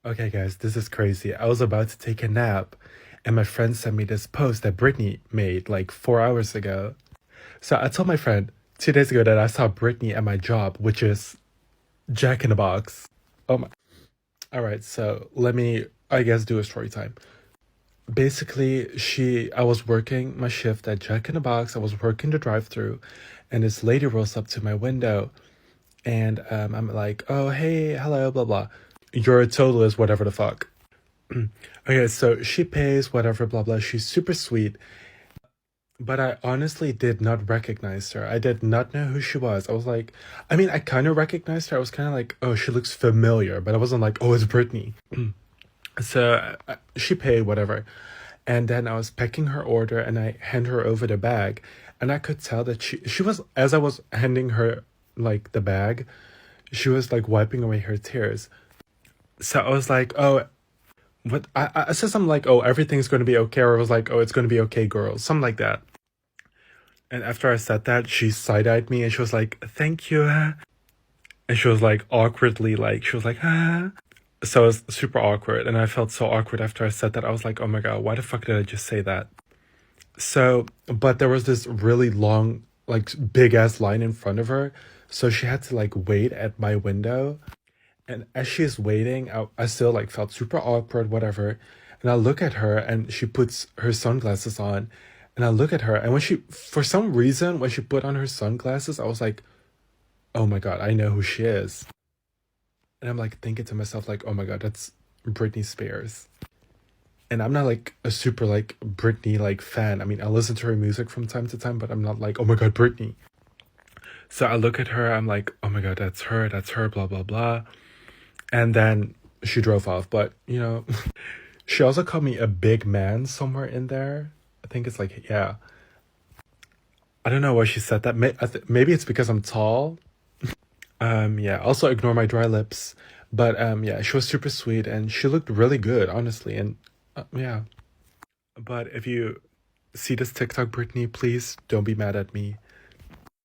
Okay, guys, this is crazy. I was about to take a nap, and my friend sent me this post that Britney made like 4 hours ago. So I told my friend 2 days ago that I saw Britney at my job, which is Jack in the Box. Oh my. All right, so let me, I guess, do a story time. Basically, I was working my shift at Jack in the Box. I was working the drive-through, and this lady rolls up to my window, and I'm like, "Oh, hey, hello, blah blah. You're a totalist, whatever the fuck." Okay, so she pays, whatever, blah blah. She's super sweet, but I honestly did not recognize her. I did not know who she was. I was like, I mean, I kind of recognized her. I was kind of like, oh, she looks familiar, but I wasn't like, oh, it's Britney. So she paid, whatever. And then I was packing her order and I hand her over the bag. And I could tell that she was, as I was handing her like the bag, she was like wiping away her tears. So I was like, oh, what? I said something like, oh, everything's going to be okay. Or I was like, oh, it's going to be okay, girl. Something like that. And after I said that, she side-eyed me and she was like, thank you. And she was like awkwardly, like, she was like, ah. So it was super awkward. And I felt so awkward after I said that. I was like, oh my God, why the fuck did I just say that? So, but there was this really long, like big ass line in front of her. So she had to like wait at my window. And as she's waiting, I still like felt super awkward, whatever. And I look at her and she puts her sunglasses on. And I look at her and for some reason, when she put on her sunglasses, I was like, oh my God, I know who she is. And I'm like thinking to myself, like, oh my God, that's Britney Spears. And I'm not like a super like Britney like fan. I mean, I listen to her music from time to time, but I'm not like, oh my God, Britney. So I look at her, I'm like, oh my God, that's her, blah, blah, blah. And then she drove off. But, she also called me a big man somewhere in there. I think it's like, yeah. I don't know why she said that. Maybe it's because I'm tall. Yeah. Also ignore my dry lips. But yeah, she was super sweet and she looked really good, honestly. And yeah. But if you see this TikTok, Brittany, please don't be mad at me.